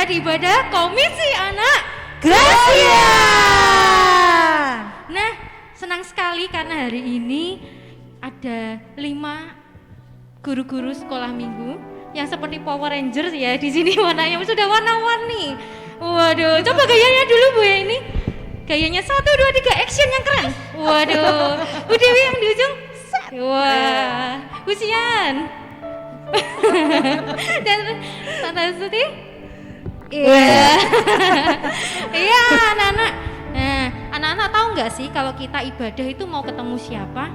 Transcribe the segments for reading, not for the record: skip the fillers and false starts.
di ibadah Komisi Anak Gracia. Nah, senang sekali karena hari ini ada 5 guru-guru sekolah minggu yang seperti Power Rangers ya. Di sini warnanya sudah warna-warni. Waduh, coba gayanya dulu Bu ya ini. Gayanya 1, 2, 3 action yang keren. Waduh, Bu Dewi yang di ujung. Wah, Bu Sian. Dan Tante Suti. Iya. Iya, anak-anak. Nah, anak-anak tahu nggak sih kalau kita ibadah itu mau ketemu siapa?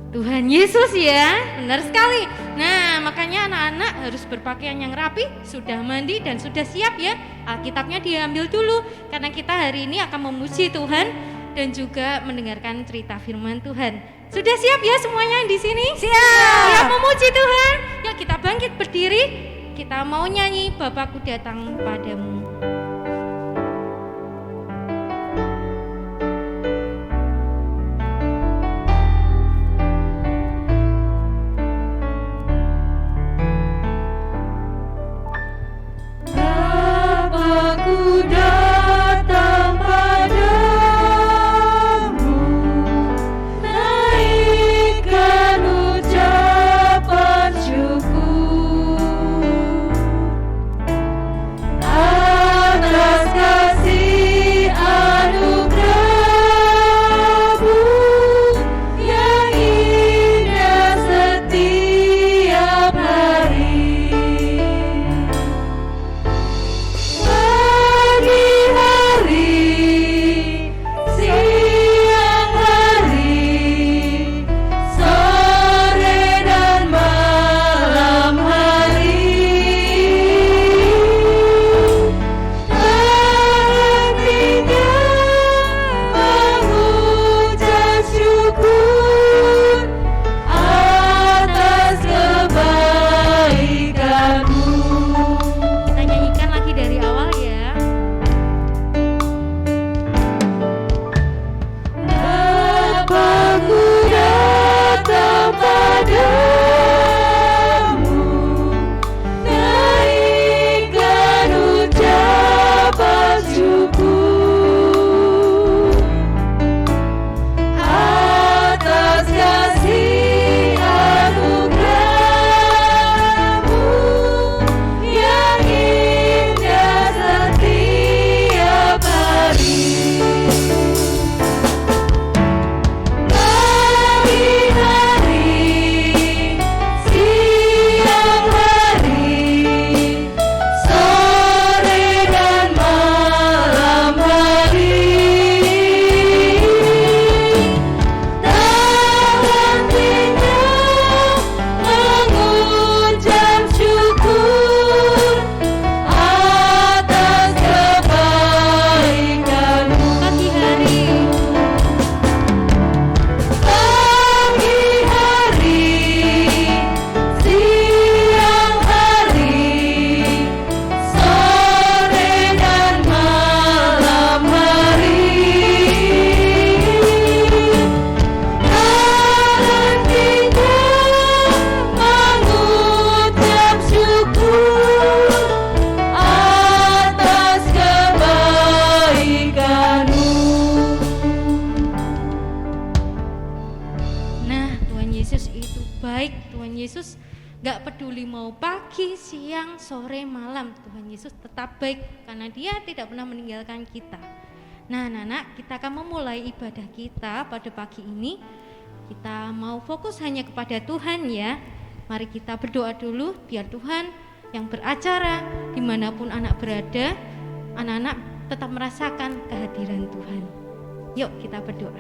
Tuhan Yesus ya, benar sekali. Nah, makanya anak-anak harus berpakaian yang rapi, sudah mandi dan sudah siap ya. Alkitabnya diambil dulu karena kita hari ini akan memuji Tuhan dan juga mendengarkan cerita firman Tuhan. Sudah siap ya semuanya di sini? Siap memuji Tuhan. Yuk kita bangkit berdiri. Kita mau nyanyi Bapakku datang padamu. Bapakku datang padamu, naikkan ucapan syukur atas kasih anugerah-Mu yang indah setiap hari. Pagi hari, siang hari, sore dan malam hari, hatinya mengucap syukur atas kebaikan-Mu. Kita nyanyikan lagi dari awal ya. Bapakku datang padamu, naikkan ucapan syukur atas kasih anugerah-Mu yang indah setiap hari. Pagi hari, siang hari, sore dan malam hari, tak hentinya mengucap syukur atas kebaikan-Mu. Pagi hari, Pagi hari, siang hari, sore dan malam hari, hatinya mengucap syukur atas kebaikan-Mu. nah Tuhan Yesus itu baik. Tuhan Yesus gak peduli mau pagi, siang, sore, malam. Tuhan Yesus tetap baik karena Dia tidak pernah meninggalkan kita. Nah anak-anak, kita akan memulai ibadah kita pada pagi ini. Kita mau fokus hanya kepada Tuhan ya. Mari kita berdoa dulu biar Tuhan yang beracara dimanapun anak berada, anak-anak tetap merasakan kehadiran Tuhan. Yuk kita berdoa.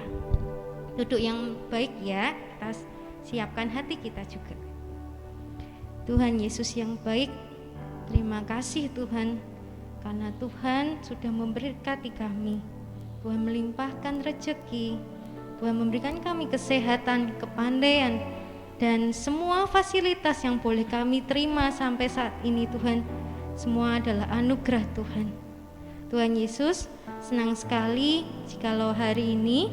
Duduk yang baik ya, kita siapkan hati kita juga. Tuhan Yesus yang baik, terima kasih Tuhan, karena Tuhan sudah memberkati kami. Tuhan melimpahkan rezeki, Tuhan memberikan kami kesehatan, kepandaian, dan semua fasilitas yang boleh kami terima sampai saat ini Tuhan, semua adalah anugerah Tuhan. Tuhan Yesus, senang sekali jikalau hari ini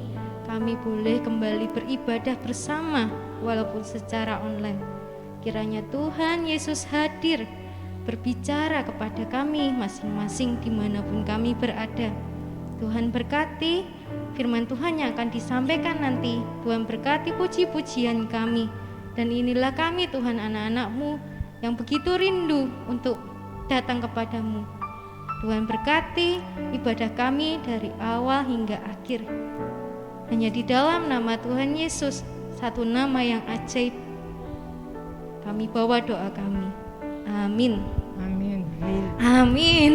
kami boleh kembali beribadah bersama walaupun secara online. Kiranya Tuhan Yesus hadir berbicara kepada kami masing-masing dimanapun kami berada. Tuhan berkati firman Tuhan yang akan disampaikan nanti. Tuhan berkati puji-pujian kami. Dan inilah kami Tuhan, anak-anak-Mu yang begitu rindu untuk datang kepadamu. Tuhan berkati ibadah kami dari awal hingga akhir. Hanya di dalam nama Tuhan Yesus, satu nama yang ajaib, kami bawa doa kami. Amin. Amin. Amin. Amin.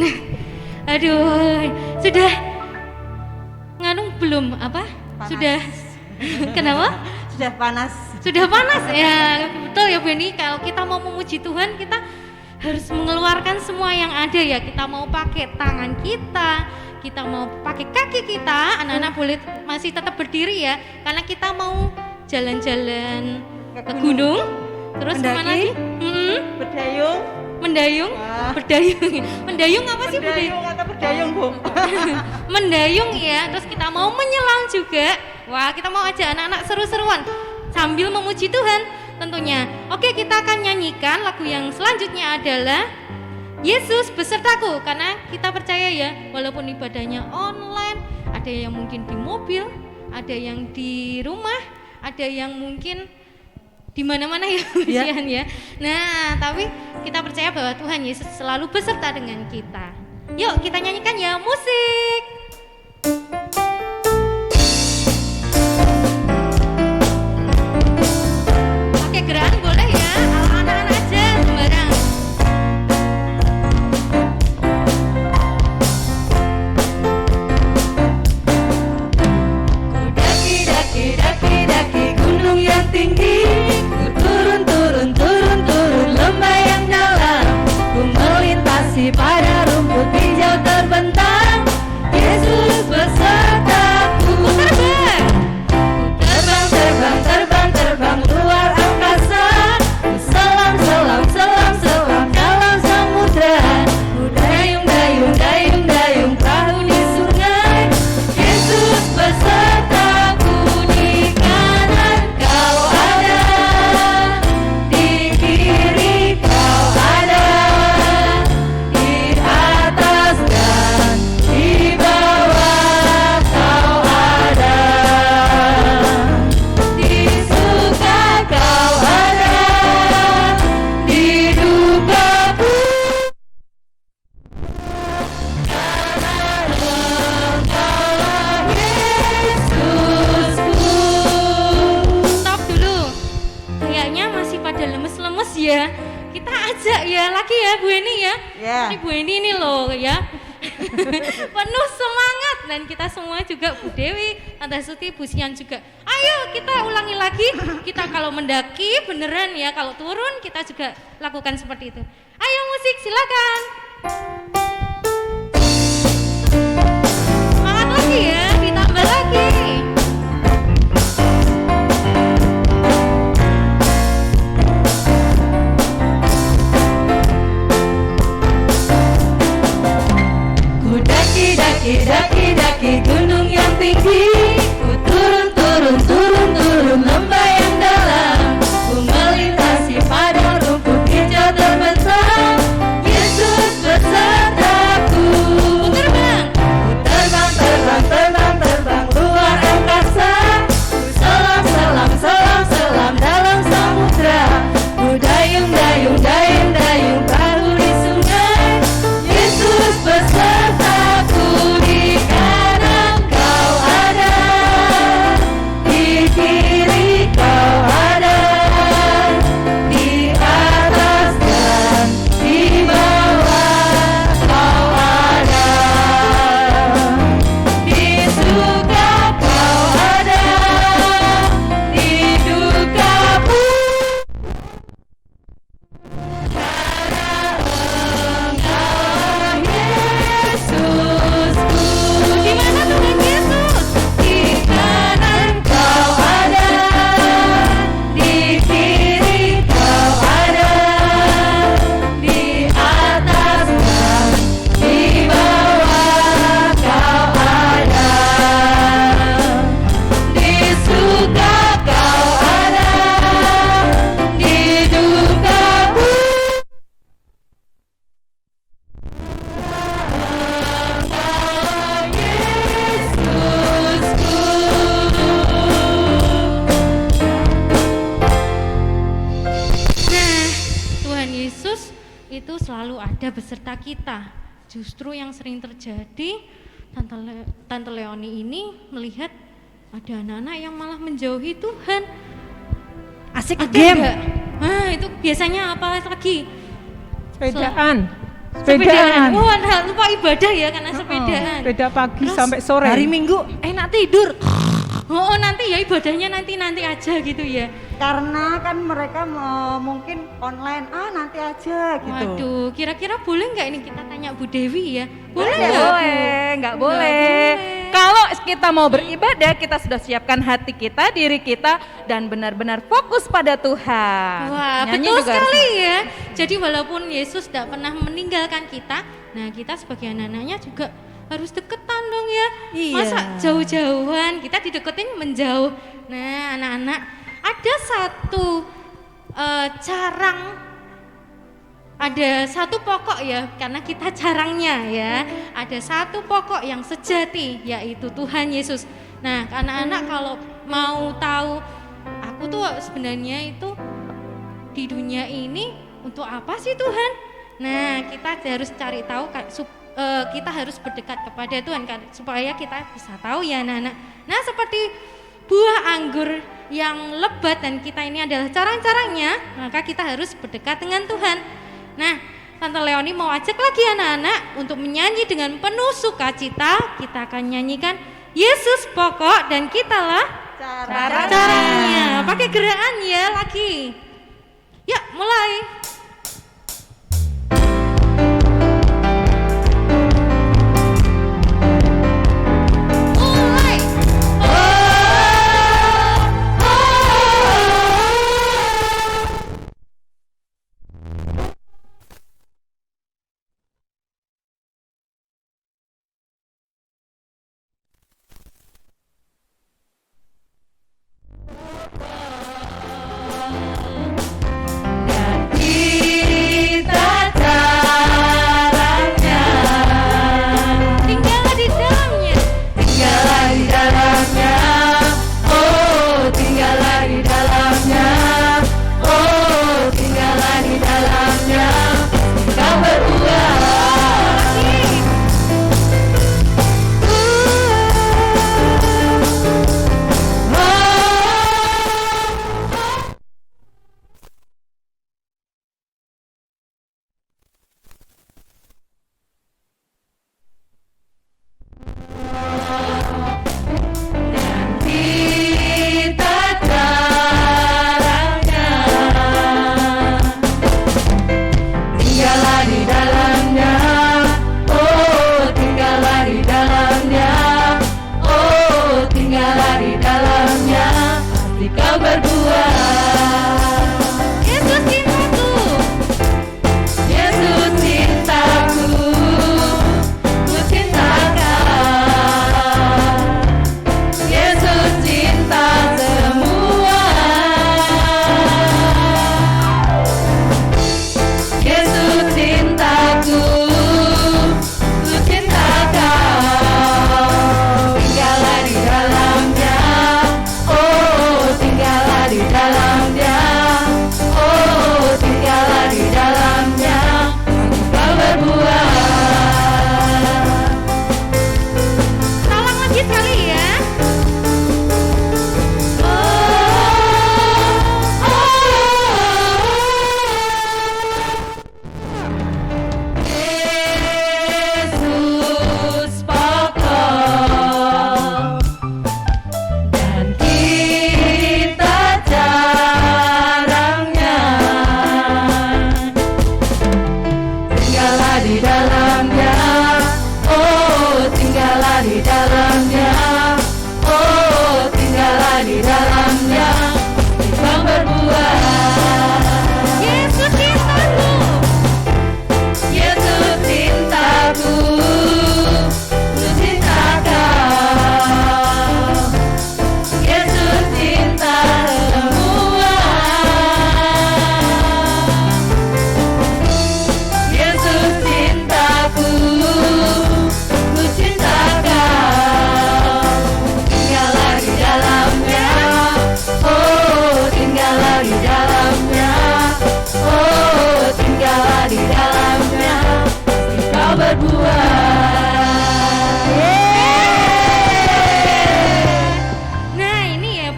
Aduh, sudah nganung belum apa? Panas. Sudah. Kenapa? Sudah panas. Sudah panas ya, betul ya Bu Eni. Kalau kita mau memuji Tuhan, kita harus mengeluarkan semua yang ada ya. Kita mau pakai tangan kita mau pakai kaki kita. Anak-anak boleh masih tetap berdiri ya, karena kita mau jalan-jalan ke gunung. Terus kemana lagi? Berdayung. Mendayung. Wah. Berdayung. Mendayung apa sih Bu? Berdayung atau berdayung, Bu? Mendayung ya. Terus kita mau menyelam juga. Wah, kita mau ajak anak-anak seru-seruan sambil memuji Tuhan tentunya. Oke, kita akan nyanyikan lagu yang selanjutnya adalah Yesus besertaku, karena kita percaya ya, walaupun ibadahnya online, ada yang mungkin di mobil, ada yang di rumah, ada yang mungkin di mana-mana ya, ya. Nah, tapi kita percaya bahwa Tuhan Yesus selalu beserta dengan kita. Yuk kita nyanyikan ya, musik. Pakai gerakan boleh ya, ala anak-anak aja sembarang. Daki gunung yang tinggi, ku turun lembah yang dalam, ku melintasi padang rumput hijau terbentang. Yesus besertaku. Terbang luar angkasa, ku selam dalam samudra, ku dayung perahu di sungai. Yesus besertaku, di kanan kau ada, di kiri kau ada, di atas dan di bawah kau ada, di suka kau ada, di duka pun Yesusku. Stop dulu. Kayaknya masih pada lemes-lemes ya. Kita ajak ya lagi ya Bu Eni ya. Ya. Ini Bu Eni ini loh ya. Penuh semangat, dan kita semua juga, Bu Dewi, Tante Suti, Bu Sian juga. Ayo kita ulangi lagi. Kita kalau mendaki beneran ya, kalau turun kita juga lakukan seperti itu. Ayo musik silakan. Semangat lagi ya, ditambah lagi. Ku daki gunung yang tinggi, ku turun lembah yang dalam, ku melintasi padang rumput hijau terbentang. Yesus bersama ada beserta kita. Justru yang sering terjadi, Tante Leoni ini melihat ada anak-anak yang malah menjauhi Tuhan. Asik Ada game. enggak? Nah, itu biasanya apa lagi? Sepedaan. Oh, lupa ibadah ya karena sepedaan. Sepeda pagi Terus sampai sore. Hari Minggu enak tidur. Oh, nanti ya ibadahnya nanti aja gitu ya. Karena kan mereka mungkin online, nanti aja gitu. Waduh, kira-kira boleh nggak ini kita tanya Bu Dewi ya? Boleh Nggak nggak? boleh, nggak boleh. boleh. Kalau kita mau beribadah, kita sudah siapkan hati kita, diri kita, dan benar-benar fokus pada Tuhan. Wah, Nyanyi betul juga sekali harus- ya. Jadi walaupun Yesus tidak pernah meninggalkan kita, nah kita sebagai anak-anaknya juga harus deketan dong ya. Iya. Masa jauh-jauhan, kita dideketin menjauh. Nah, anak-anak, ada satu ada satu pokok ya, karena kita jarangnya ya. Ada satu pokok yang sejati, yaitu Tuhan Yesus. Nah, anak-anak kalau mau tahu, aku tuh sebenarnya itu di dunia ini untuk apa sih Tuhan? Nah, kita harus cari tahu, kita harus berdekat kepada Tuhan kan, supaya kita bisa tahu ya anak-anak. Nah, seperti buah anggur yang lebat dan kita ini adalah carang-carangnya, maka kita harus berdekat dengan Tuhan. Nah, Tante Leoni mau ajak lagi anak-anak untuk menyanyi dengan penuh sukacita. Kita akan nyanyikan Yesus pokok dan kitalah caranya. Pakai gerakan ya lagi. Ya, mulai. Tinggallah di dalamnya. Tinggallah di dalamnya, oh tinggallah di dalamnya, oh tinggallah di dalamnya, kau berbuah. Kita caranya, tinggallah di dalamnya, oh tinggallah di dalamnya, oh tinggallah di dalamnya, pasti kau berbuah. Yesus cintaku. Yesus cintaku, ku cinta kau. Yesus cinta semua. Yesus cintaku, ku cinta kau. Tinggallah di dalamnya, oh tinggallah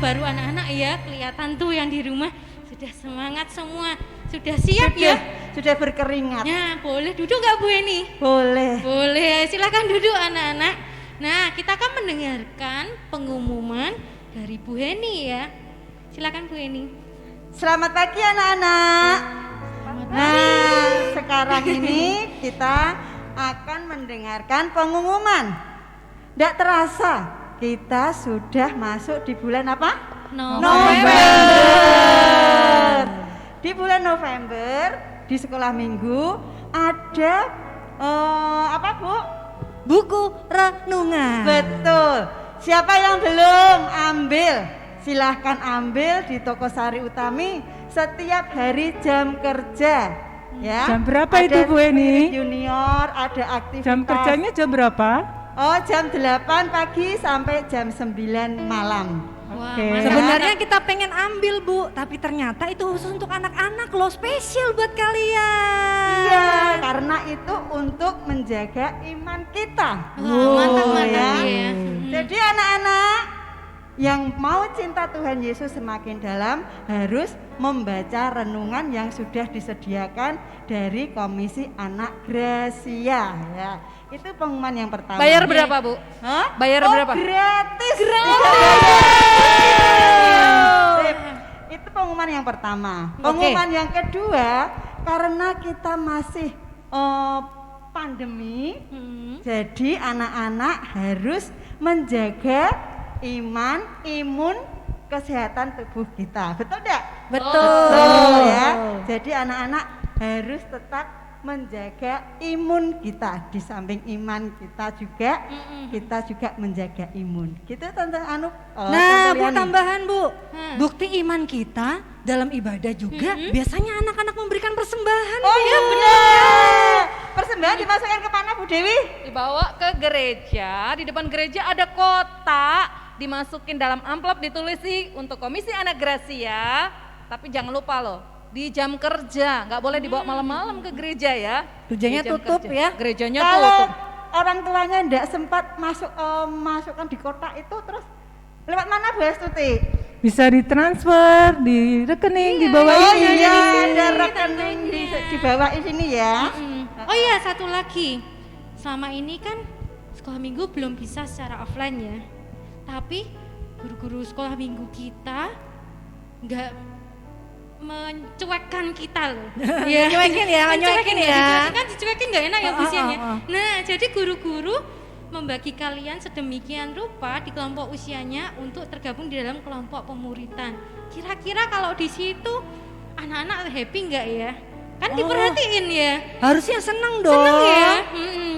baru anak-anak ya, kelihatan tuh yang di rumah sudah semangat semua, sudah siap ya. Sudah berkeringat. Nah, boleh duduk nggak Bu Eni? Boleh. Boleh, silakan duduk anak-anak. Nah, kita akan mendengarkan pengumuman dari Bu Heni ya. Silakan Bu Heni. Selamat pagi anak-anak. Nah, sekarang ini kita akan mendengarkan pengumuman. Tidak terasa kita sudah masuk di bulan apa? November. Di bulan November di sekolah minggu ada apa Bu? Buku renungan. Betul. Siapa yang belum ambil? Silahkan ambil di Toko Sari Utami setiap hari jam kerja. Ya. Jam berapa itu Bu Eni? Junior, ada aktivitas. Jam kerjanya jam berapa? Oh, jam 8 pagi sampai jam 9 malam. Wah, Oke. mantap. Sebenarnya kita pengen ambil Bu, tapi ternyata itu khusus untuk anak-anak loh, spesial buat kalian. Iya, karena itu untuk menjaga iman kita. Wah, mantap ya. ya. Jadi anak-anak yang mau cinta Tuhan Yesus semakin dalam harus membaca renungan yang sudah disediakan dari Komisi Anak Gracia ya. Itu pengumuman yang pertama. Bayar berapa Bu? Hah? Bayar Oh, berapa? Gratis. Sip. Itu pengumuman yang pertama. Pengumuman yang kedua, karena kita masih pandemi, jadi anak-anak harus menjaga imun, kesehatan tubuh kita. Betul tidak? Betul. Ya. Jadi anak-anak harus tetap menjaga imun kita. Di samping iman kita juga, kita juga menjaga imun. Gitu Tante Anu. Nah, Tante Bu Liani. tambahan Bu, bukti iman kita dalam ibadah juga biasanya anak-anak memberikan persembahan. Oh iya benar. Persembahan dimasukkan ke mana Bu Dewi? Dibawa ke gereja, di depan gereja ada kotak, dimasukin dalam amplop ditulis untuk Komisi Anak Gracia. Tapi jangan lupa loh, di jam kerja, nggak boleh dibawa malam-malam ke gereja ya. Gerejanya Di jam tutup kerja. ya. Gerejanya Kalau tutup. orang tuanya tidak sempat masukkan di kotak itu, terus lewat mana Bu Astuti? Bisa ditransfer di rekening di bawah Oh ini. iya, ada rekening di bawah sini ya. Oh iya, satu lagi. Selama ini kan sekolah minggu belum bisa secara offline ya. Tapi guru-guru sekolah minggu kita nggak mencuekkan kita loh. Ya. Mencuekin ya, mencuekin ya. Kan dicuekin nggak enak ya usianya. Nah, jadi guru-guru membagi kalian sedemikian rupa di kelompok usianya untuk tergabung di dalam kelompok pemuritan. Kira-kira kalau di situ anak-anak happy nggak ya? Kan diperhatiin ya. Harusnya seneng dong. Seneng ya.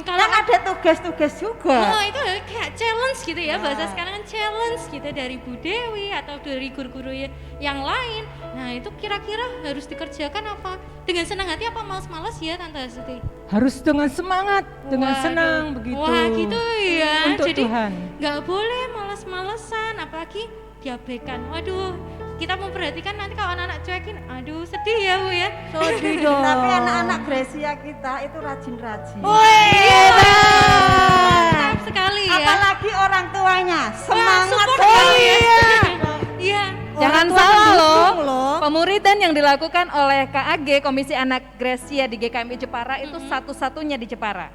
Kalau Kan ada tugas-tugas juga. oh itu kayak challenge gitu ya, bahasa sekarang kan challenge gitu dari Bu Dewi atau dari guru-guru yang lain. Nah itu kira-kira harus dikerjakan apa? Dengan senang hati apa males-males ya Tante Astuti? Harus dengan semangat, dengan Waduh. senang begitu. Wah gitu ya. Untuk Jadi Tuhan. nggak boleh males-malesan, apalagi diabaikan. Waduh, kita memperhatikan nanti kalau anak-anak cuekin, aduh sedih ya Bu ya. Sedih dong. Tapi anak-anak Gracia kita itu rajin-rajin. Mantap sekali ya. Apalagi orang tuanya semangat support sekali. ya. Iya. Jangan tua salah mendukung loh, loh. pemuridan yang dilakukan oleh KAG Komisi Anak Gracia di GKMI Jepara itu satu-satunya di Jepara.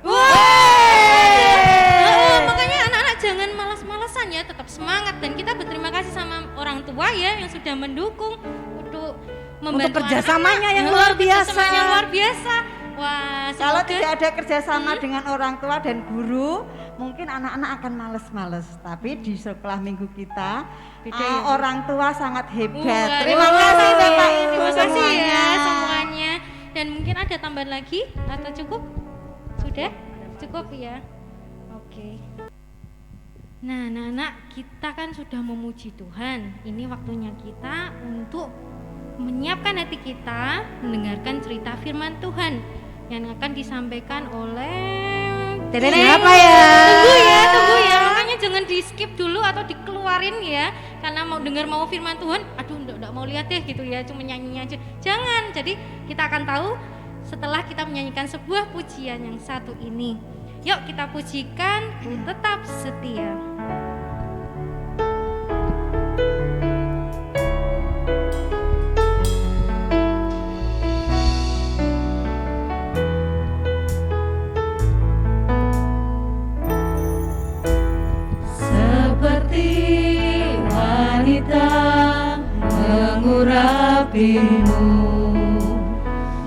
Makanya anak-anak jangan malas-malasan ya, tetap semangat, dan kita berterima kasih sama orang tua ya yang sudah mendukung untuk membantu kerjasamanya anak-anak. yang luar biasa. Kerjasamanya luar biasa. Wah, Kalau semoga tidak ada kerjasama dengan orang tua dan guru, mungkin anak-anak akan males-males. Tapi di sekolah minggu kita, Beda ya, Bu? orang tua sangat hebat. Waduh. Terima kasih Bapak Ibu Terima kasih semuanya. ya semuanya. Dan mungkin ada tambahan lagi atau cukup? Sudah? Cukup ya? Oke. Nah, anak-anak, kita kan sudah memuji Tuhan. Ini waktunya kita untuk menyiapkan hati kita mendengarkan cerita firman Tuhan yang akan disampaikan oleh Siapa ya? Tunggu ya. Makanya jangan di skip dulu atau dikeluarin ya. Karena mau dengar mau firman Tuhan, aduh enggak mau lihat deh gitu ya, cuma nyanyi aja. Jangan. Jadi kita akan tahu setelah kita menyanyikan sebuah pujian yang satu ini. Yuk kita pujikan, Ku Tetap Setia. mengurapimu,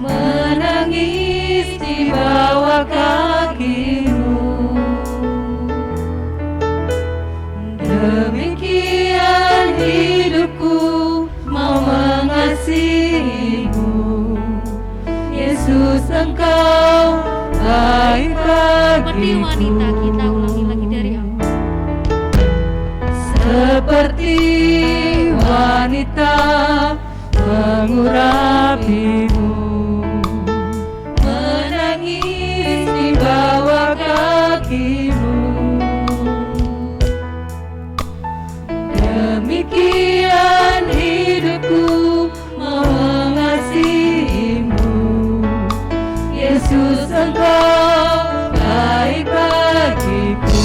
menangis di bawah kakimu. Demikian hidupku mau mengasihimu, Yesus Engkau baik Seperti bagiku. wanita, kita ulangi lagi dari awal. Seperti wanita mengurapimu, menangis di bawah kakimu. Demikian hidupku mau mengasihimu, Yesus Engkau baik bagiku.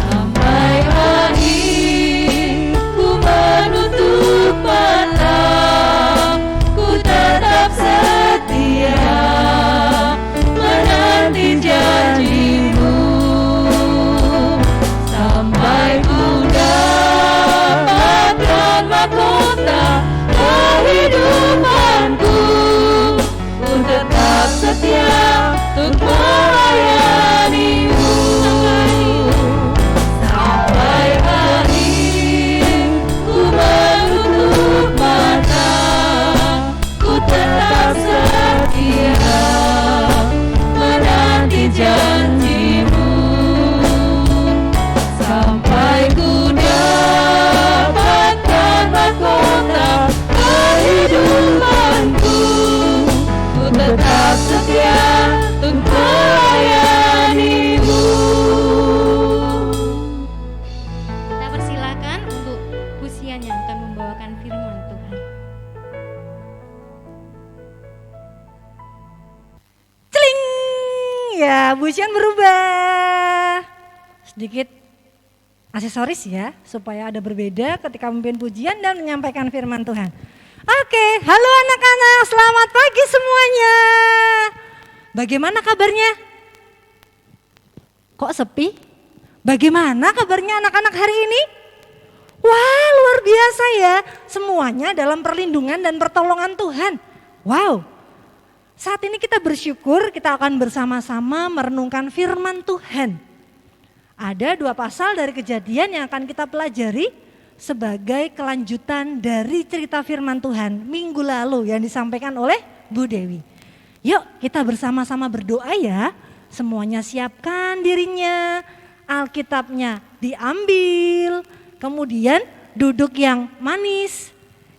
Sampai akhir ku menutup mata, ku tetap setia menanti janjimu. Sampai ku dapatkan mahkota kehidupanku, ku tetap setia untuk melayanimu. Sampai akhir ku menutup mata, ku tetap setia menanti janjimu. Sampai ku dapatkan mahkota kehidupanku, ku tetap setia untuk melayanimu. Kita persilakan untuk Pusian yang akan membawakan firman Tuhan. Celing! Ya, Pusian berubah. Sedikit aksesoris ya, supaya ada berbeda ketika memimpin pujian dan menyampaikan firman Tuhan. Oke, halo anak-anak, selamat pagi semuanya. Bagaimana kabarnya? Kok sepi? Bagaimana kabarnya anak-anak hari ini? Wah, luar biasa ya, semuanya dalam perlindungan dan pertolongan Tuhan. Wow, saat ini kita bersyukur kita akan bersama-sama merenungkan firman Tuhan. Ada 2 pasal dari Kejadian yang akan kita pelajari sebagai kelanjutan dari cerita firman Tuhan minggu lalu yang disampaikan oleh Bu Dewi. Yuk kita bersama-sama berdoa ya, semuanya siapkan dirinya, Alkitabnya diambil, kemudian duduk yang manis,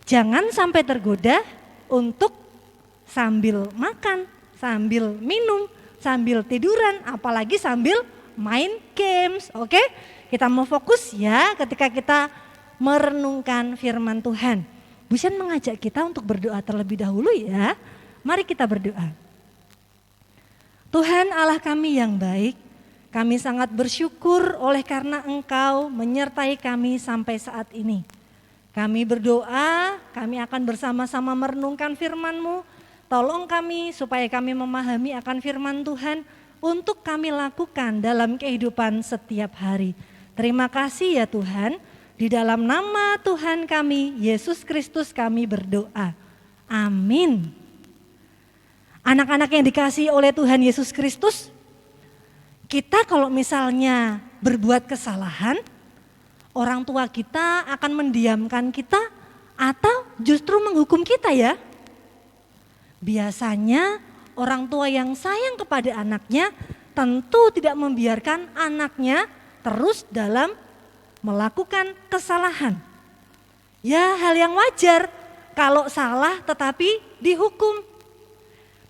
jangan sampai tergoda untuk sambil makan, sambil minum, sambil tiduran, apalagi sambil main games, oke? Kita mau fokus ya ketika kita merenungkan firman Tuhan. Busian mengajak kita untuk berdoa terlebih dahulu ya. Mari kita berdoa. Tuhan Allah kami yang baik, kami sangat bersyukur oleh karena Engkau menyertai kami sampai saat ini. Kami berdoa, kami akan bersama-sama merenungkan firman-Mu. Tolong kami supaya kami memahami akan firman Tuhan untuk kami lakukan dalam kehidupan setiap hari. Terima kasih ya Tuhan, di dalam nama Tuhan kami, Yesus Kristus kami berdoa. Amin. Anak-anak yang dikasihi oleh Tuhan Yesus Kristus, kita kalau misalnya berbuat kesalahan, orang tua kita akan mendiamkan kita atau justru menghukum kita ya. Biasanya orang tua yang sayang kepada anaknya tentu tidak membiarkan anaknya terus dalam melakukan kesalahan. Ya hal yang wajar kalau salah tetapi dihukum.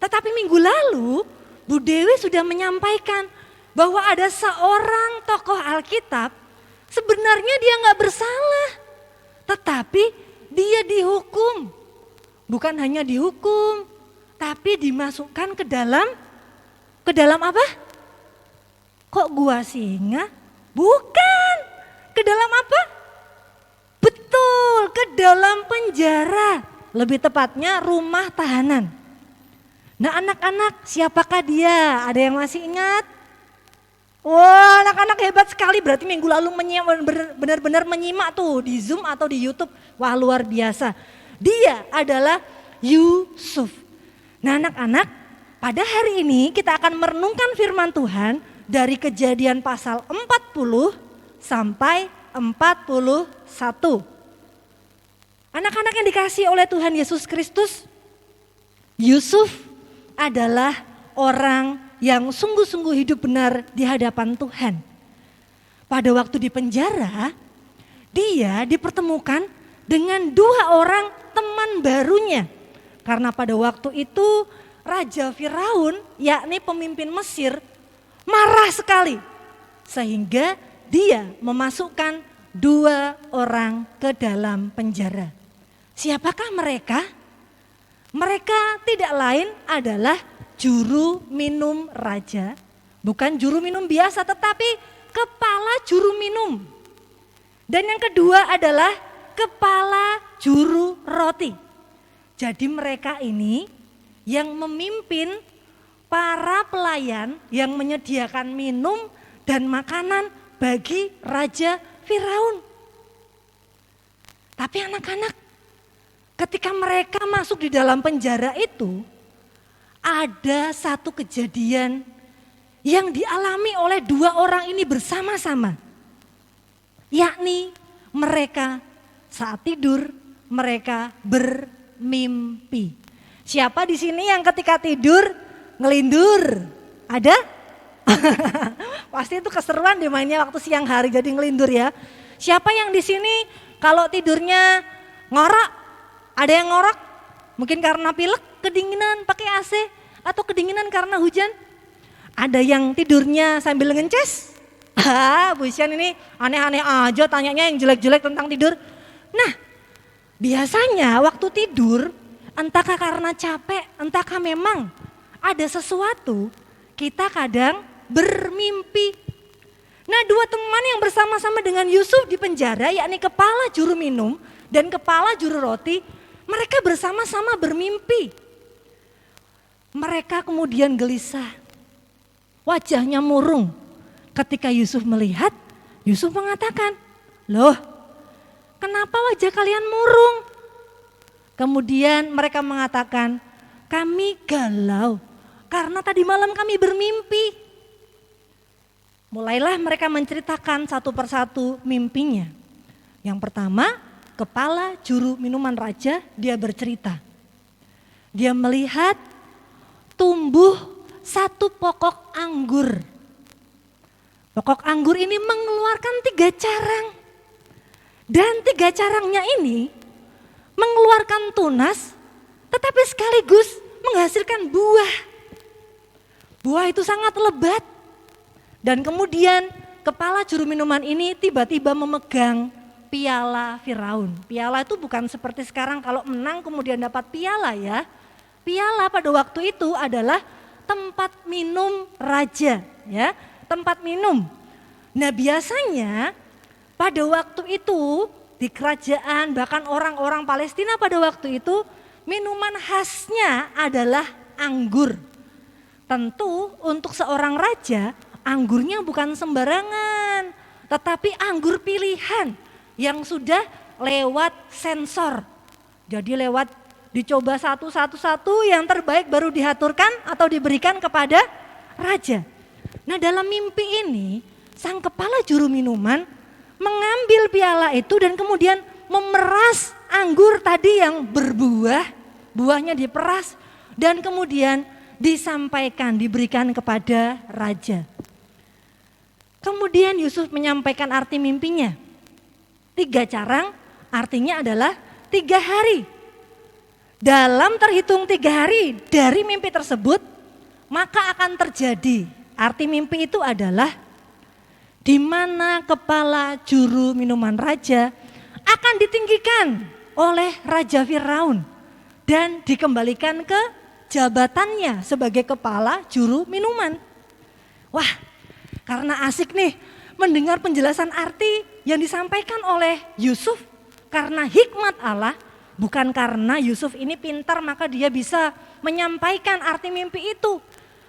Tetapi minggu lalu Bu Dewi sudah menyampaikan bahwa ada seorang tokoh Alkitab sebenarnya dia nggak bersalah. Tetapi dia dihukum. Bukan hanya dihukum, tapi dimasukkan ke dalam apa? Kok gua singa? Bukan. Ke dalam apa? Betul, ke dalam penjara. Lebih tepatnya rumah tahanan. Nah anak-anak, siapakah dia? Ada yang masih ingat? Wah, anak-anak hebat sekali, berarti minggu lalu benar-benar menyimak tuh di Zoom atau di YouTube. Wah, luar biasa. Dia adalah Yusuf. Nah, anak-anak, pada hari ini kita akan merenungkan firman Tuhan dari Kejadian pasal 40 sampai 41. Anak-anak yang dikasihi oleh Tuhan Yesus Kristus, Yusuf adalah orang yang sungguh-sungguh hidup benar di hadapan Tuhan. Pada waktu di penjara, dia dipertemukan dengan dua orang teman barunya. Karena pada waktu itu Raja Firaun, yakni pemimpin Mesir, marah sekali. Sehingga dia memasukkan dua orang ke dalam penjara. Siapakah mereka? Mereka tidak lain adalah juru minum raja, bukan juru minum biasa tetapi kepala juru minum. Dan yang kedua adalah kepala juru roti. Jadi mereka ini yang memimpin para pelayan yang menyediakan minum dan makanan bagi Raja Firaun. Tapi anak-anak, ketika mereka masuk di dalam penjara itu, ada satu kejadian yang dialami oleh dua orang ini bersama-sama. Yakni mereka saat tidur, mereka bermimpi. Siapa di sini yang ketika tidur ngelindur? Ada? Pasti itu keseruan deh mainnya waktu siang hari jadi ngelindur ya. Siapa yang di sini kalau tidurnya ngorok? Ada yang ngorok? Mungkin karena pilek, kedinginan pakai AC, atau kedinginan karena hujan. Ada yang tidurnya sambil ngences. Bu Isian ini aneh-aneh aja tanyanya yang jelek-jelek tentang tidur. Nah, biasanya waktu tidur, entahkah karena capek, entahkah memang ada sesuatu, kita kadang bermimpi. Nah, dua teman yang bersama-sama dengan Yusuf di penjara, yakni kepala juru minum dan kepala juru roti, mereka bersama-sama bermimpi. Mereka kemudian gelisah, wajahnya murung. Ketika Yusuf melihat, Yusuf mengatakan, "Loh, kenapa wajah kalian murung?" Kemudian mereka mengatakan, "Kami galau karena tadi malam kami bermimpi." Mulailah mereka menceritakan satu persatu mimpinya. Yang pertama, kepala juru minuman raja, dia bercerita. Dia melihat tumbuh satu pokok anggur. Pokok anggur ini mengeluarkan 3 carang. Dan 3 carangnya ini mengeluarkan tunas, tetapi sekaligus menghasilkan buah. Buah itu sangat lebat. Dan kemudian kepala juru minuman ini tiba-tiba memegang piala Firaun. Piala itu bukan seperti sekarang kalau menang kemudian dapat piala ya. Piala pada waktu itu adalah tempat minum raja ya, tempat minum. Nah, biasanya pada waktu itu di kerajaan bahkan orang-orang Palestina pada waktu itu minuman khasnya adalah anggur. Tentu untuk seorang raja anggurnya bukan sembarangan, tetapi anggur pilihan yang sudah lewat sensor. Jadi lewat dicoba satu yang terbaik baru dihaturkan atau diberikan kepada raja. Nah, dalam mimpi ini sang kepala juru minuman mengambil piala itu dan kemudian memeras anggur tadi yang berbuah, buahnya diperas dan kemudian disampaikan, diberikan kepada raja. Kemudian Yusuf menyampaikan arti mimpinya. 3 carang artinya adalah 3 hari. Dalam terhitung 3 hari dari mimpi tersebut, maka akan terjadi. Arti mimpi itu adalah di mana kepala juru minuman raja akan ditinggikan oleh Raja Firaun dan dikembalikan ke jabatannya sebagai kepala juru minuman. Wah, karena asik nih mendengar penjelasan arti yang disampaikan oleh Yusuf karena hikmat Allah, bukan karena Yusuf ini pintar maka dia bisa menyampaikan arti mimpi itu.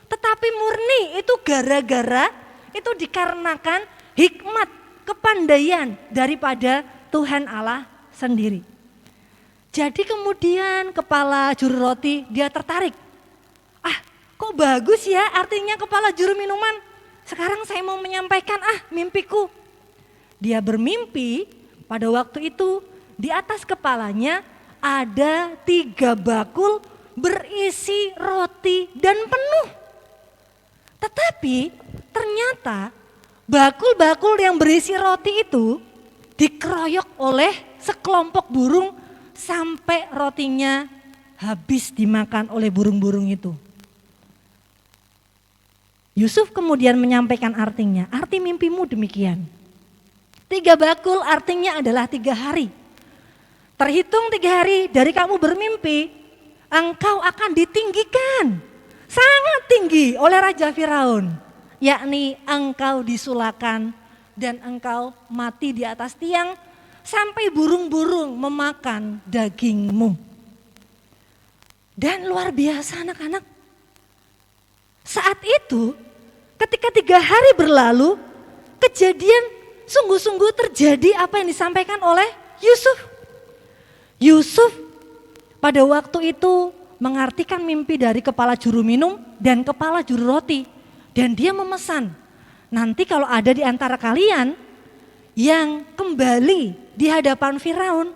Tetapi murni itu gara-gara itu dikarenakan hikmat, kepandaian daripada Tuhan Allah sendiri. Jadi kemudian kepala juru roti dia tertarik. Kok bagus ya artinya kepala juru minuman. Sekarang saya mau menyampaikan mimpiku. Dia bermimpi pada waktu itu di atas kepalanya ada 3 bakul berisi roti dan penuh. Tetapi ternyata bakul-bakul yang berisi roti itu dikeroyok oleh sekelompok burung sampai rotinya habis dimakan oleh burung-burung itu. Yusuf kemudian menyampaikan artinya, arti mimpimu demikian. 3 bakul artinya adalah 3 hari. Terhitung 3 hari dari kamu bermimpi, engkau akan ditinggikan sangat tinggi oleh Raja Firaun. Yakni engkau disulakan dan engkau mati di atas tiang sampai burung-burung memakan dagingmu. Dan luar biasa anak-anak. Saat itu ketika 3 hari berlalu, kejadian sungguh-sungguh terjadi apa yang disampaikan oleh Yusuf. Yusuf pada waktu itu mengartikan mimpi dari kepala juru minum dan kepala juru roti. Dan dia memesan, nanti kalau ada di antara kalian yang kembali di hadapan Firaun,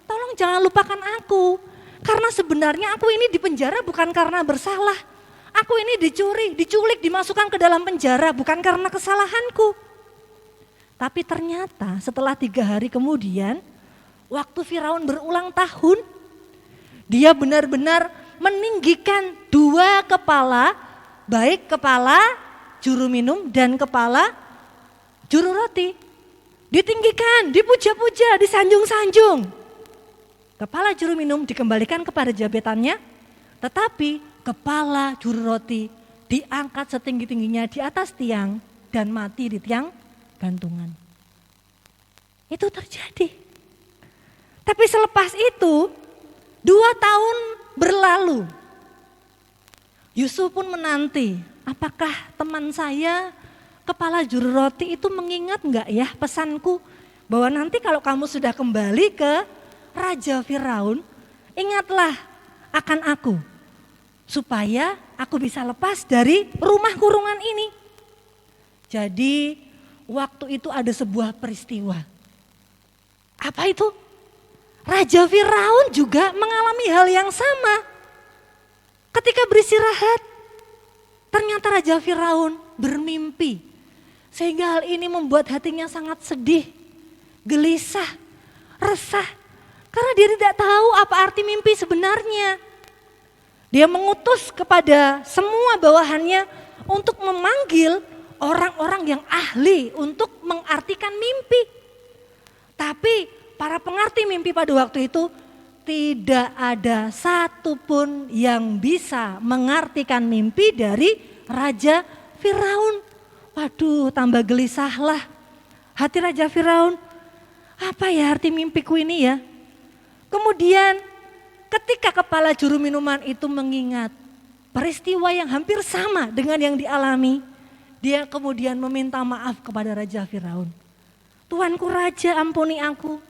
tolong jangan lupakan aku. Karena sebenarnya aku ini dipenjara bukan karena bersalah. Aku ini diculik, dimasukkan ke dalam penjara bukan karena kesalahanku. Tapi ternyata setelah 3 hari kemudian, waktu Firaun berulang tahun, dia benar-benar meninggikan 2 kepala, baik kepala juru minum dan kepala juru roti. Ditinggikan, dipuja-puja, disanjung-sanjung. Kepala juru minum dikembalikan kepada jabatannya, tetapi kepala juru roti diangkat setinggi-tingginya di atas tiang dan mati di tiang gantungan. Itu terjadi. Tapi selepas itu 2 tahun berlalu. Yusuf pun menanti, apakah teman saya kepala juru roti itu mengingat enggak ya pesanku bahwa nanti kalau kamu sudah kembali ke Raja Firaun, ingatlah akan aku supaya aku bisa lepas dari rumah kurungan ini. Jadi waktu itu ada sebuah peristiwa. Apa itu? Raja Firaun juga mengalami hal yang sama. Ketika beristirahat, ternyata Raja Firaun bermimpi. Sehingga hal ini membuat hatinya sangat sedih, gelisah, resah. Karena dia tidak tahu apa arti mimpi sebenarnya. Dia mengutus kepada semua bawahannya untuk memanggil orang-orang yang ahli untuk mengartikan mimpi. Tapi para pengarti mimpi pada waktu itu tidak ada satupun yang bisa mengartikan mimpi dari Raja Firaun. Waduh, tambah gelisahlah hati Raja Firaun. Apa ya arti mimpiku ini ya? Kemudian ketika kepala juru minuman itu mengingat peristiwa yang hampir sama dengan yang dialami, dia kemudian meminta maaf kepada Raja Firaun. Tuanku Raja, ampuni aku.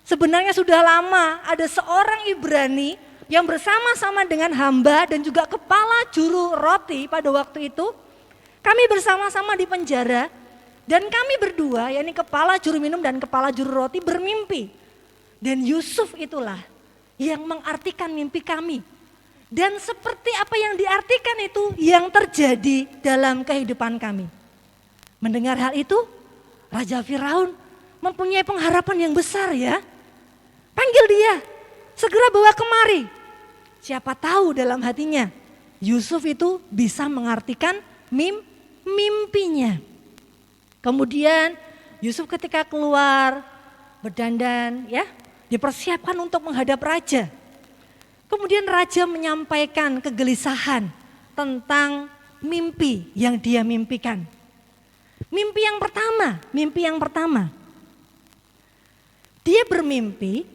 Sebenarnya sudah lama ada seorang Ibrani yang bersama-sama dengan hamba dan juga kepala juru roti pada waktu itu. Kami bersama-sama di penjara dan kami berdua, yakni kepala juru minum dan kepala juru roti bermimpi. Dan Yusuf itulah yang mengartikan mimpi kami. Dan seperti apa yang diartikan itu yang terjadi dalam kehidupan kami. Mendengar hal itu, Raja Firaun mempunyai pengharapan yang besar ya. Panggil dia, segera bawa kemari. Siapa tahu dalam hatinya Yusuf itu bisa mengartikan mimpinya. Kemudian Yusuf ketika keluar berdandan ya, dipersiapkan untuk menghadap raja. Kemudian raja menyampaikan kegelisahan tentang mimpi yang dia mimpikan. Mimpi yang pertama. Dia bermimpi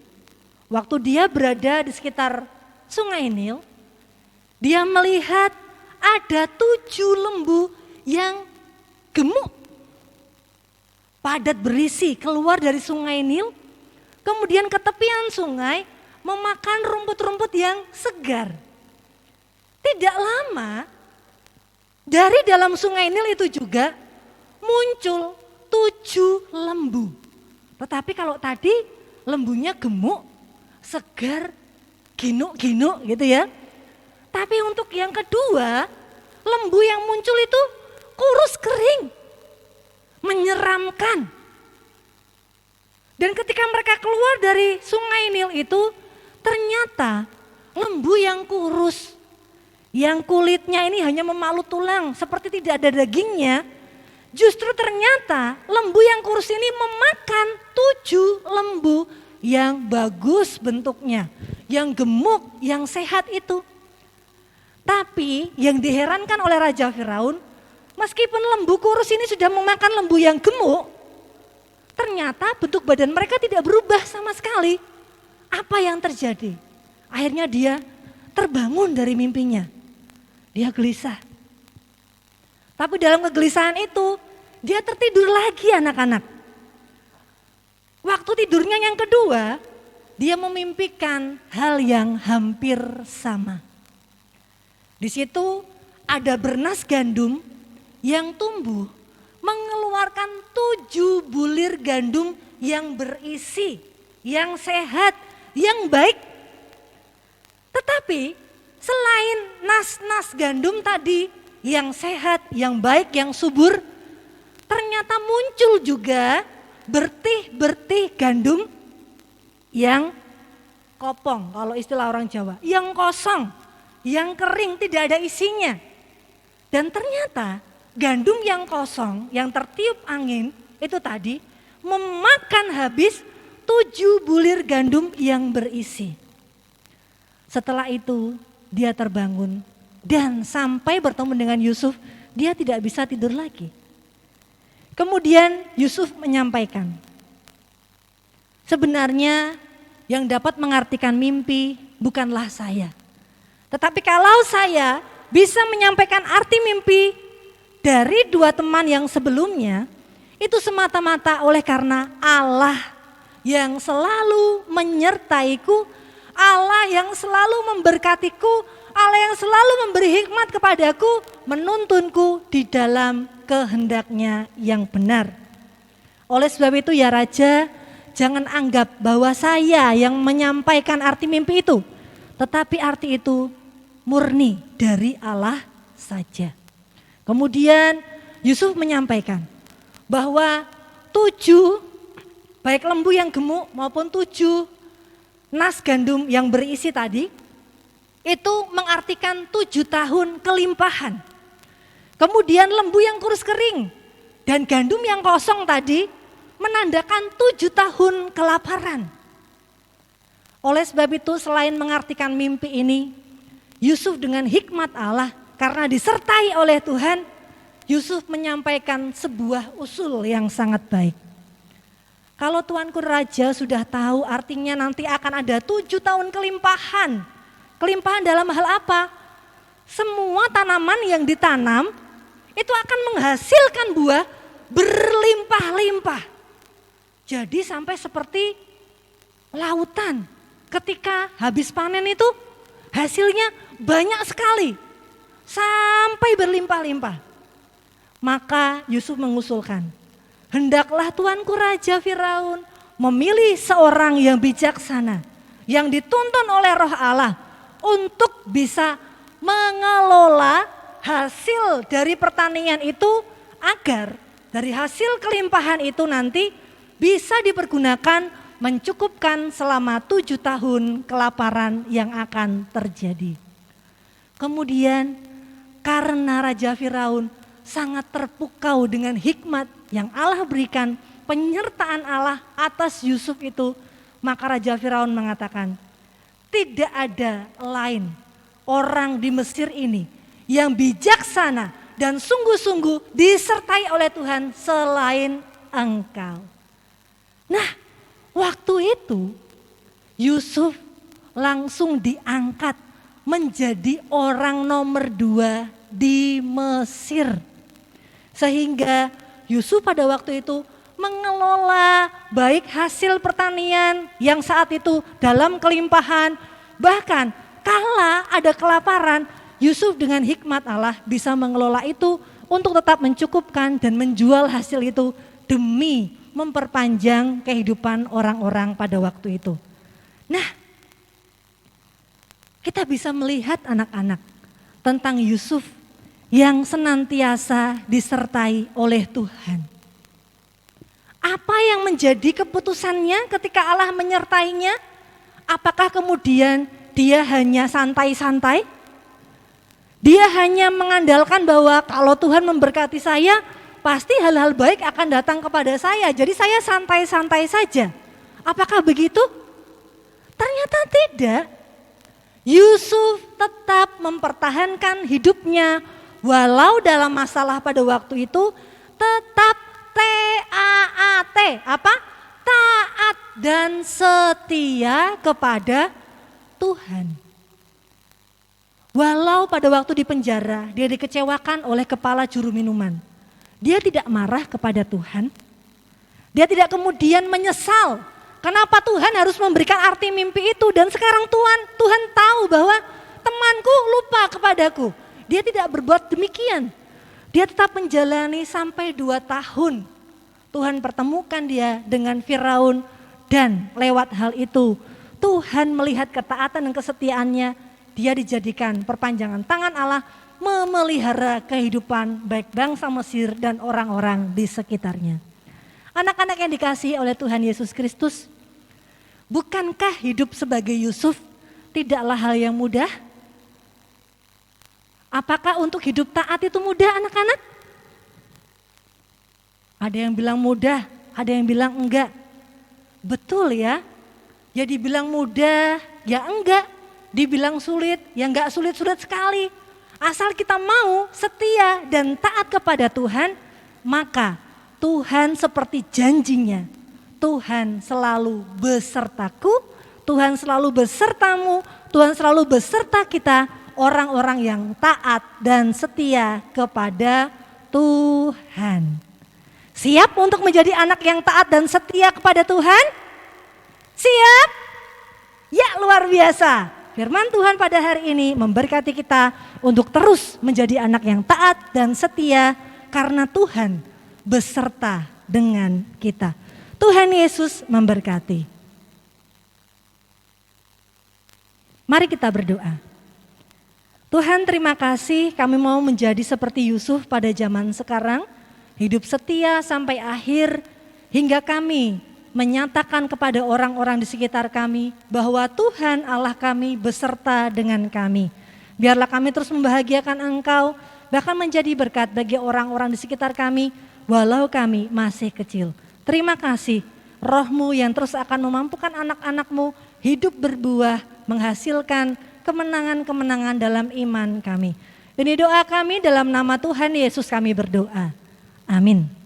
waktu dia berada di sekitar Sungai Nil, dia melihat ada 7 lembu yang gemuk, padat berisi keluar dari sungai Nil, kemudian ke tepian sungai memakan rumput-rumput yang segar. Tidak lama dari dalam sungai Nil itu juga muncul 7 lembu. Tetapi kalau tadi lembunya gemuk, segar, ginuk-ginuk gitu ya. Tapi untuk yang kedua, lembu yang muncul itu kurus kering, menyeramkan. Dan ketika mereka keluar dari sungai Nil itu, ternyata lembu yang kurus, yang kulitnya ini hanya memalut tulang, seperti tidak ada dagingnya, justru ternyata lembu yang kurus ini memakan 7 lembu yang bagus bentuknya, yang gemuk, yang sehat itu. Tapi yang diherankan oleh Raja Firaun, meskipun lembu kurus ini sudah memakan lembu yang gemuk, ternyata bentuk badan mereka tidak berubah sama sekali. Apa yang terjadi? Akhirnya dia terbangun dari mimpinya. Dia gelisah. Tapi dalam kegelisahan itu, dia tertidur lagi anak-anak. Waktu tidurnya yang kedua, dia memimpikan hal yang hampir sama. Di situ ada bernas gandum yang tumbuh mengeluarkan 7 bulir gandum yang berisi, yang sehat, yang baik. Tetapi selain nas-nas gandum tadi yang sehat, yang baik, yang subur, ternyata muncul juga bertih-bertih gandum yang kopong, kalau istilah orang Jawa, yang kosong, yang kering, tidak ada isinya. Dan ternyata gandum yang kosong, yang tertiup angin itu tadi memakan habis 7 bulir gandum yang berisi. Setelah itu dia terbangun dan sampai bertemu dengan Yusuf, dia tidak bisa tidur lagi. Kemudian Yusuf menyampaikan, sebenarnya yang dapat mengartikan mimpi bukanlah saya. Tetapi kalau saya bisa menyampaikan arti mimpi dari 2 teman yang sebelumnya, itu semata-mata oleh karena Allah yang selalu menyertaiku, Allah yang selalu memberkatiku, Allah yang selalu memberi hikmat kepadaku, menuntunku di dalam kehendaknya yang benar. Oleh sebab itu ya Raja, jangan anggap bahwa saya yang menyampaikan arti mimpi itu, tetapi arti itu murni dari Allah saja. Kemudian Yusuf menyampaikan bahwa 7 baik lembu yang gemuk maupun 7 nas gandum yang berisi tadi, itu mengartikan 7 tahun kelimpahan. Kemudian lembu yang kurus kering dan gandum yang kosong tadi menandakan 7 tahun kelaparan. Oleh sebab itu selain mengartikan mimpi ini, Yusuf dengan hikmat Allah karena disertai oleh Tuhan, Yusuf menyampaikan sebuah usul yang sangat baik. Kalau Tuanku Raja sudah tahu artinya nanti akan ada 7 tahun kelimpahan. Kelimpahan dalam hal apa? Semua tanaman yang ditanam itu akan menghasilkan buah berlimpah-limpah. Jadi sampai seperti lautan. Ketika habis panen itu hasilnya banyak sekali. Sampai berlimpah-limpah. Maka Yusuf mengusulkan, hendaklah Tuanku Raja Firaun memilih seorang yang bijaksana, yang dituntun oleh Roh Allah untuk bisa mengelola hasil dari pertanian itu agar dari hasil kelimpahan itu nanti bisa dipergunakan mencukupkan selama 7 tahun kelaparan yang akan terjadi. Kemudian karena Raja Firaun sangat terpukau dengan hikmat yang Allah berikan, penyertaan Allah atas Yusuf itu, maka Raja Firaun mengatakan, tidak ada lain orang di Mesir ini yang bijaksana dan sungguh-sungguh disertai oleh Tuhan selain engkau. Nah, waktu itu Yusuf langsung diangkat menjadi orang nomor 2 di Mesir. Sehingga Yusuf pada waktu itu mengelola baik hasil pertanian yang saat itu dalam kelimpahan. Bahkan kala ada kelaparan, Yusuf dengan hikmat Allah bisa mengelola itu untuk tetap mencukupkan dan menjual hasil itu demi memperpanjang kehidupan orang-orang pada waktu itu. Nah, kita bisa melihat anak-anak tentang Yusuf yang senantiasa disertai oleh Tuhan. Apa yang menjadi keputusannya ketika Allah menyertainya? Apakah kemudian dia hanya santai-santai? Dia hanya mengandalkan bahwa kalau Tuhan memberkati saya, pasti hal-hal baik akan datang kepada saya. Jadi saya santai-santai saja. Apakah begitu? Ternyata tidak. Yusuf tetap mempertahankan hidupnya walau dalam masalah pada waktu itu tetap TAAT, apa? Taat dan setia kepada Tuhan. Walau pada waktu di penjara dia dikecewakan oleh kepala juru minuman, dia tidak marah kepada Tuhan. Dia tidak kemudian menyesal kenapa Tuhan harus memberikan arti mimpi itu, dan sekarang Tuhan tahu bahwa temanku lupa kepadaku. Dia tidak berbuat demikian. Dia tetap menjalani sampai 2 tahun. Tuhan pertemukan dia dengan Firaun, dan lewat hal itu Tuhan melihat ketaatan dan kesetiaannya. Dia dijadikan perpanjangan tangan Allah memelihara kehidupan baik bangsa Mesir dan orang-orang di sekitarnya. Anak-anak yang dikasihi oleh Tuhan Yesus Kristus, bukankah hidup sebagai Yusuf tidaklah hal yang mudah? Apakah untuk hidup taat itu mudah, anak-anak? Ada yang bilang mudah, ada yang bilang enggak. Betul ya, ya dibilang mudah, ya enggak. Dibilang sulit, ya enggak sulit-sulit sekali. Asal kita mau setia dan taat kepada Tuhan, maka Tuhan seperti janjinya. Tuhan selalu besertaku, Tuhan selalu besertamu, Tuhan selalu beserta kita, orang-orang yang taat dan setia kepada Tuhan. Siap untuk menjadi anak yang taat dan setia kepada Tuhan? Siap? Ya, luar biasa. Firman Tuhan pada hari ini memberkati kita untuk terus menjadi anak yang taat dan setia karena Tuhan beserta dengan kita. Tuhan Yesus memberkati. Mari kita berdoa. Tuhan, terima kasih kami mau menjadi seperti Yusuf pada zaman sekarang, hidup setia sampai akhir hingga kami menyatakan kepada orang-orang di sekitar kami bahwa Tuhan Allah kami beserta dengan kami. Biarlah kami terus membahagiakan Engkau, bahkan menjadi berkat bagi orang-orang di sekitar kami walau kami masih kecil. Terima kasih Roh-Mu yang terus akan memampukan anak-anak-Mu hidup berbuah, menghasilkan kemenangan-kemenangan dalam iman kami. Ini doa kami dalam nama Tuhan Yesus kami berdoa. Amin.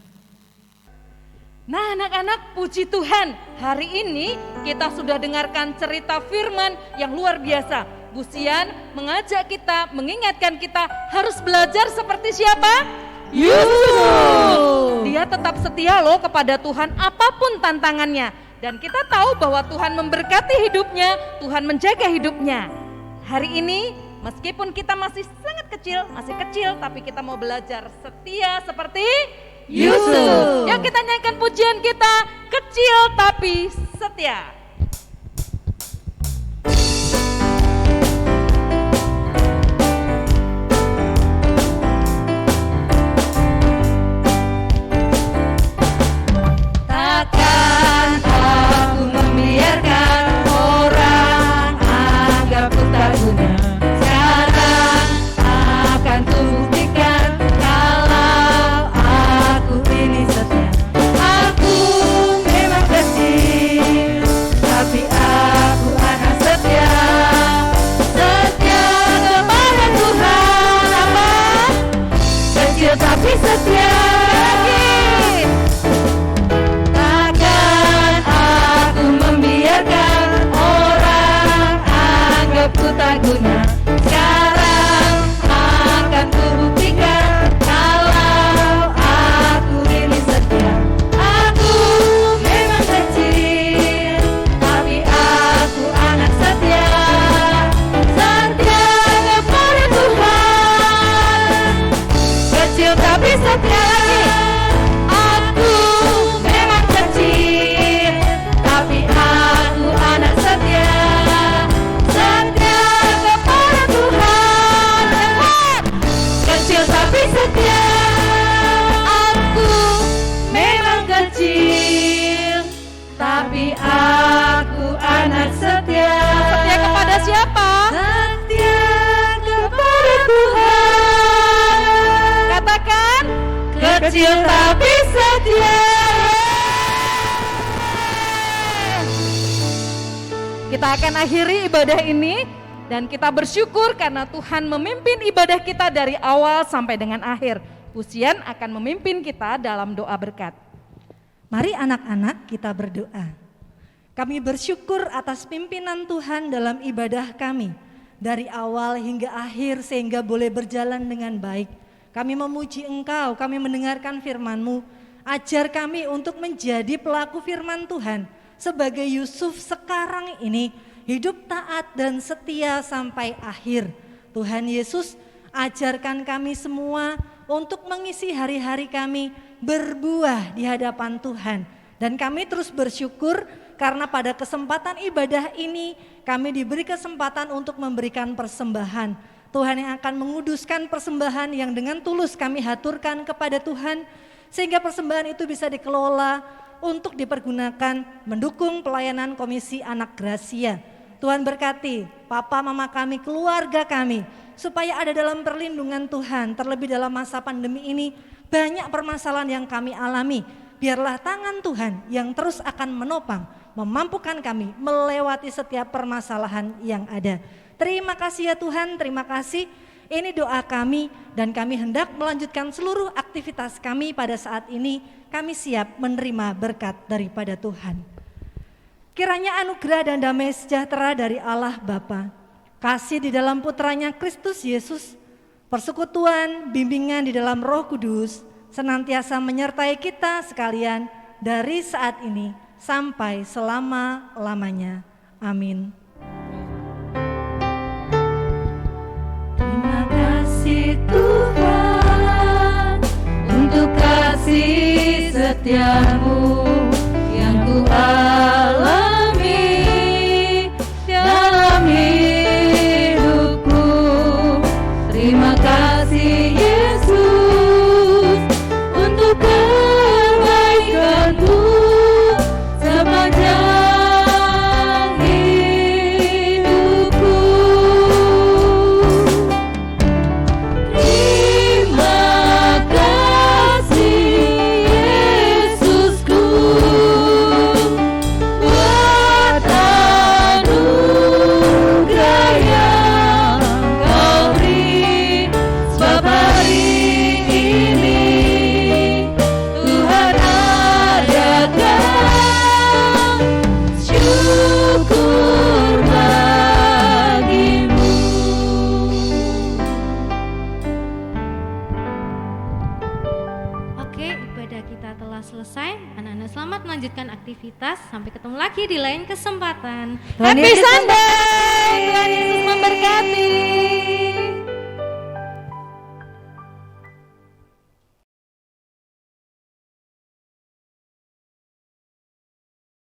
Nah anak-anak, puji Tuhan, hari ini kita sudah dengarkan cerita firman yang luar biasa. Bu Sian mengajak kita, mengingatkan kita harus belajar seperti siapa? Yusuf. Dia tetap setia loh kepada Tuhan apapun tantangannya. Dan kita tahu bahwa Tuhan memberkati hidupnya, Tuhan menjaga hidupnya. Hari ini meskipun kita masih sangat kecil, tapi kita mau belajar setia seperti Yusuf. Yuk kita nyanyikan pujian kita, kecil tapi setia. Takkan aku membiarkan orang anggapku tak guna. Sekarang akan kubuktikan kalau aku ini setia. Aku memang kecil kecil tapi setia. Kita akan akhiri ibadah ini dan kita bersyukur karena Tuhan memimpin ibadah kita dari awal sampai dengan akhir. Pusian akan memimpin kita dalam doa berkat. Mari anak-anak kita berdoa. Kami bersyukur atas pimpinan Tuhan dalam ibadah kami. Dari awal hingga akhir sehingga boleh berjalan dengan baik. Kami memuji Engkau, kami mendengarkan firman-Mu. Ajar kami untuk menjadi pelaku firman Tuhan. Sebagai Yusuf sekarang ini hidup taat dan setia sampai akhir. Tuhan Yesus, ajarkan kami semua untuk mengisi hari-hari kami berbuah di hadapan Tuhan. Dan kami terus bersyukur karena pada kesempatan ibadah ini kami diberi kesempatan untuk memberikan persembahan. Tuhan yang akan menguduskan persembahan yang dengan tulus kami haturkan kepada Tuhan, sehingga persembahan itu bisa dikelola untuk dipergunakan mendukung pelayanan Komisi Anak Gracia. Tuhan berkati papa mama kami, keluarga kami, supaya ada dalam perlindungan Tuhan. Terlebih dalam masa pandemi ini banyak permasalahan yang kami alami. Biarlah tangan Tuhan yang terus akan menopang, memampukan kami melewati setiap permasalahan yang ada. Terima kasih ya Tuhan, terima kasih. Ini doa kami dan kami hendak melanjutkan seluruh aktivitas kami pada saat ini. Kami siap menerima berkat daripada Tuhan. Kiranya anugerah dan damai sejahtera dari Allah Bapa, kasih di dalam putranya Kristus Yesus, persekutuan, bimbingan di dalam Roh Kudus, senantiasa menyertai kita sekalian dari saat ini sampai selama-lamanya. Amin. Terima kasih Tuhan untuk kasih setiamu yang ku alami dalam hidupku. Terima kasih Yesus untuk kebaikanmu sepanjang hidupku. Terima kasih Yesusku buat anugerah yang Kau beri, sebab hari ini Tuhan adakan syukur bagimu. Oke, ibadah kita telah selesai. Anak-anak selamat melanjutkan aktivitas. Sampai ketemu lagi di lain kesempatan. Happy Sunday.